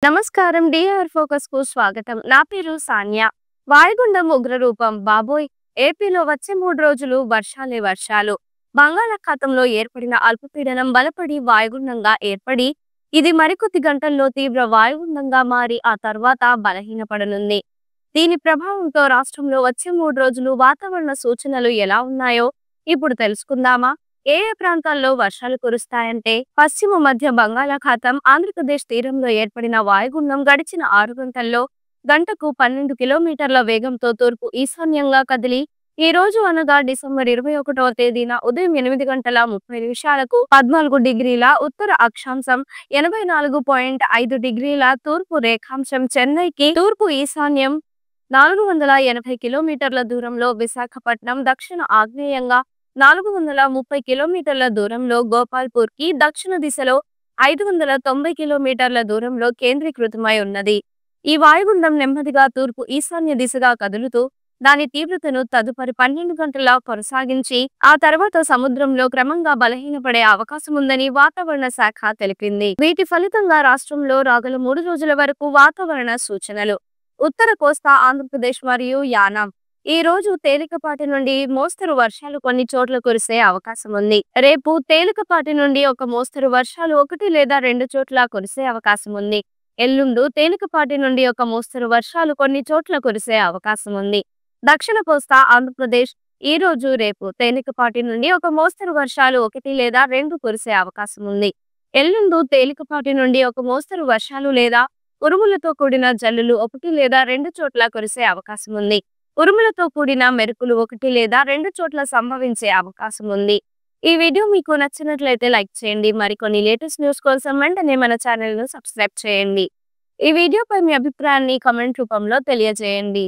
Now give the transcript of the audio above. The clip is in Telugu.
నమస్కారం డిఆర్ ఫోకస్ కు స్వాగతం. నా పేరు సాన్య. వాయుగుండం ఉగ్రరూపం బాబోయ్! ఏపీలో వచ్చే 3 రోజులు వర్షాలే వర్షాలు. బంగాళాఖాతంలో ఏర్పడిన అల్పపీడనం బలపడి వాయుగుండంగా ఏర్పడి ఇది మరికొద్ది గంటల్లో తీవ్ర వాయుగుండంగా మారి ఆ తర్వాత బలహీనపడనుంది. దీని ప్రభావంతో రాష్ట్రంలో వచ్చే 3 రోజులు వాతావరణ సూచనలు ఎలా ఉన్నాయో ఇప్పుడు తెలుసుకుందామా? ఏ ప్రాంతాల్లో వర్షాలు కురుస్తాయంటే పశ్చిమ మధ్య బంగాళాఖాతం ఆంధ్రప్రదేశ్ తీరంలో ఏర్పడిన వాయుగుండం గడిచిన 6 గంటల్లో గంటకు 12 కిలోమీటర్ల వేగంతో తూర్పు ఈశాన్యంగా కదిలి ఈ రోజు అనగా డిసెంబర్ 21వ తేదీన ఉదయం 8 గంటల 30 నిమిషాలకు 14 డిగ్రీల ఉత్తర అక్షాంశం 84.5 డిగ్రీల తూర్పు రేఖాంశం చెన్నైకి తూర్పు ఈశాన్యం 480 కిలోమీటర్ల దూరంలో విశాఖపట్నం దక్షిణ ఆగ్నేయంగా 430 కిలోమీటర్ల దూరంలో గోపాల్పూర్ కి దక్షిణ దిశలో 590 కిలోమీటర్ల దూరంలో కేంద్రీకృతమై ఉన్నది. ఈ వాయుగుండం నెమ్మదిగా తూర్పు ఈశాన్య దిశగా కదులుతూ దాని తీవ్రతను తదుపరి 12 గంటల కొనసాగించి ఆ తర్వాత సముద్రంలో క్రమంగా బలహీనపడే అవకాశముందని వాతావరణ శాఖ తెలిపింది. వీటి ఫలితంగా రాష్ట్రంలో రాగల 3 రోజుల వరకు వాతావరణ సూచనలు. ఉత్తర కోస్తా ఆంధ్రప్రదేశ్ మరియు యానాం ఈ రోజు తేలికపాటి నుండి మోస్తరు వర్షాలు కొన్ని చోట్ల కురిసే అవకాశం ఉంది. రేపు తేలికపాటి నుండి ఒక మోస్తరు వర్షాలు 1 లేదా 2 చోట్ల కురిసే అవకాశం ఉంది. ఎల్లుండు తేలికపాటి నుండి ఒక మోస్తరు వర్షాలు కొన్ని చోట్ల కురిసే అవకాశం ఉంది. దక్షిణ కోస్తా ఆంధ్రప్రదేశ్ ఈ రోజు రేపు తేలికపాటి నుండి ఒక మోస్తరు వర్షాలు 1 లేదా 2 కురిసే అవకాశం ఉంది. ఎల్లుండు తేలికపాటి నుండి ఒక మోస్తరు వర్షాలు లేదా ఉరుములతో కూడిన జల్లులు 1 లేదా 2 చోట్ల కురిసే అవకాశం ఉంది. ఉరుములతో కూడిన మెరుపులు 1 లేదా 2 చోట్ల సంభవించే అవకాశం ఉంది. ఈ వీడియో మీకు నచ్చినట్లయితే లైక్ చేయండి. మరికొన్ని లేటెస్ట్ న్యూస్ కోసం వెంటనే మన ఛానల్ ను సబ్స్క్రైబ్ చేయండి. ఈ వీడియోపై మీ అభిప్రాయాన్ని కామెంట్ రూపంలో తెలియజేయండి.